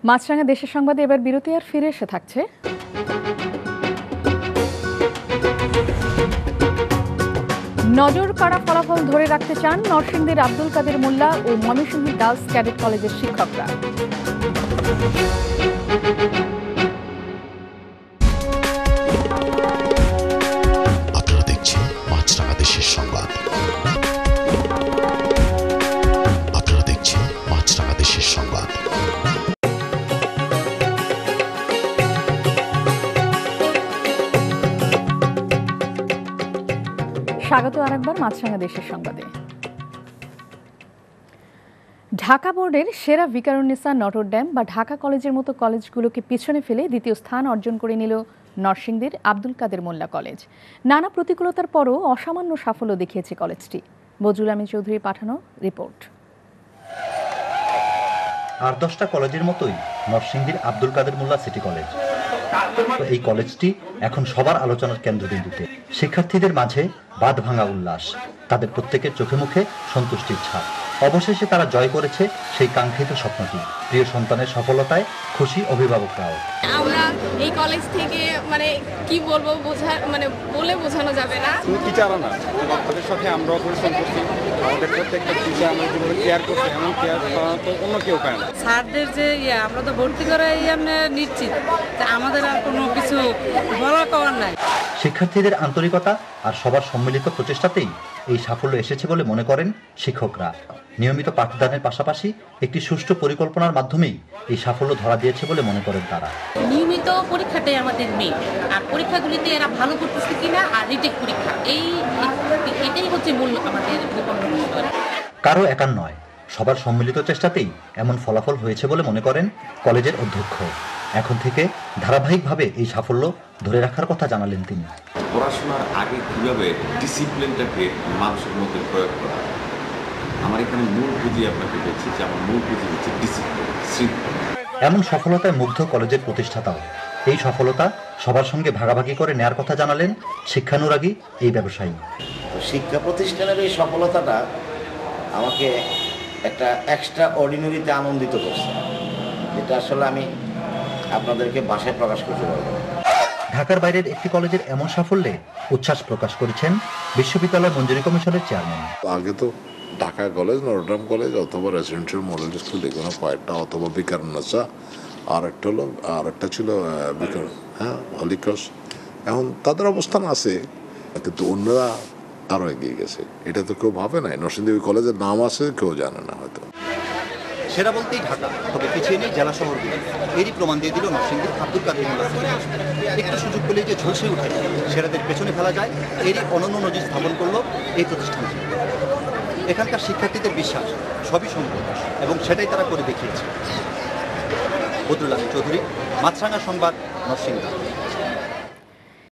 মাছরাঙা দেশের সংবাদে এবার বিরতি আর ফিরে এসে থাকছে নজর কাড়া ফলাফল ধরে রাখতে চান নরসিংদীর আব্দুল কাদের মোল্লা ও ময়মনসিংহ গার্লস ক্যাডেট কলেজের শিক্ষকরা। আপনারা দেখছেন মাছরাঙা দেশের সংবাদ। আপনারা দেখছেন মাছরাঙা দেশের সংবাদ। স্বাগত আরেকবার মাছরাঙা দেশের সংবাদে। ঢাকা বোর্ডের সেরা ভিকারুন্নিসা নটরডেম বা ঢাকা কলেজের মতো কলেজগুলোকে পিছনে ফেলে দ্বিতীয় স্থান অর্জন করে নিল নরসিংদীর আব্দুল কাদের মোল্লা কলেজ। নানা প্রতিকূলতার পরও অসামান্য সাফল্য দেখিয়েছে কলেজটি। বজরুল আমিন চৌধুরীর পাঠানো রিপোর্ট। আর 10টা কলেজের মতোই নরসিংদীর আব্দুল কাদের মোল্লা সিটি কলেজ। এই কলেজটি এখন সবার আলোচনার কেন্দ্রবিন্দুতে। শিক্ষার্থীদের মাঝে বাঁধ ভাঙা উল্লাস, তাদের প্রত্যেকের চোখে মুখে সন্তুষ্টির ছাপ। অবশেষে তারা জয় করেছে সেই কাঙ্ক্ষিত স্বপ্নটি। প্রিয় সন্তানের সফলতায় খুশি অভিভাবকরাও। আমরা এই কলেজ থেকে কি বলবো বলে বোঝানো যাবে না। টিচারও না, তাদের সাথে আমরাও পরিশ্রম করছি। আমাদের প্রত্যেকটা টিচার আমরা যেভাবে কেয়ার করছি, এমন কেয়ার তো অন্য কেউ পায় না। স্যারদের যে আমরা তো ভর্তি করে নিশ্চিত, আমাদের আর কোনো কিছু বলার করার নাই। শিক্ষার্থীদের আন্তরিকতা আর সবার সম্মিলিত প্রচেষ্টাতেই এই সাফল্য এসেছে বলে মনে করেন শিক্ষকরা। নিয়মিত পাঠদানের পাশাপাশি একটি সুষ্ঠু পরিকল্পনার মাধ্যমেই এই সাফল্য ধরা দিয়েছে বলে মনে করেন তারা। নিয়মিত পরীক্ষাটাই আমাদের মেইন, আর পরীক্ষাগুলিতে এরা ভালো করতেছে কিনা আর রিটেক পরীক্ষা এটাই হচ্ছে মূল আমাদের বিষয়। কারো একার নয়, সবার সম্মিলিত চেষ্টাতেই এমন ফলাফল হয়েছে বলে মনে করেন কলেজের অধ্যক্ষ। এখন থেকে ধারাবাহিকভাবে এই সাফল্য ধরে রাখার কথা জানালেন তিনি। পড়াশোনার আগে কিভাবে ডিসিপ্লিনটাকে মানুষের মধ্যে প্রয়োগ করা, আমার এখানে মূল পুঁজি আপনাকে বলছি যে আমার মূল পুঁজি হচ্ছে ডিসিপ্লিন, শৃঙ্খলা। এমন সফলতায় মুগ্ধ কলেজের প্রতিষ্ঠাতাও। এই সফলতা সবার সঙ্গে ভাগাভাগি করে নেয়ার কথা জানালেন শিক্ষানুরাগী এই ব্যবসায়ী। শিক্ষা প্রতিষ্ঠানের এই সফলতাটা আমাকে একটা এক্সট্রা অর্ডিনারিতে আনন্দিত করছে, যেটা আসলে আমি আপনাদেরকে ভাষায় প্রকাশ করতে পারবো। ঢাকার বাইরের একটি কলেজের এমন সাফল্যে উচ্ছ্বাস প্রকাশ করেছেন বিশ্ববিদ্যালয় মঞ্জুরি কমিশনের চেয়ারম্যান। আগে তো ঢাকা কলেজ, নটরডেম কলেজ অথবা রেসিডেন্সিয়াল মডেল স্কুল এগুলো কয়েকটা, অথবা ভিকারুন্নিসা, আর একটা ছিল হলিক্রস। এখন তাদের অবস্থান আছে, কিন্তু অন্যরা আরো এগিয়ে গেছে। এটা তো কেউ ভাবে নাই। নরসিংদী কলেজের নাম আছে, কেউ জানে না হয়তো। সেরা বলতেই ঢাকা, তবে পিছিয়ে নেই জেলা শহরগুলো। এরই প্রমাণ দিয়ে দিল নরসিংদীর আব্দুল কাদের মোল্লা। একটু সুযোগ পেলেই যে ঝলসে উঠে সেরাদের পেছনে ফেলা যায়, এরই অনন্য নজির স্থাপন করলো এই প্রতিষ্ঠানটি। এখানকার শিক্ষার্থীদের বিশ্বাস সবই সম্ভব, এবং সেটাই তারা করে দেখিয়েছে। বদরুল আমিন চৌধুরী, মাছরাঙা সংবাদ, নরসিংদী।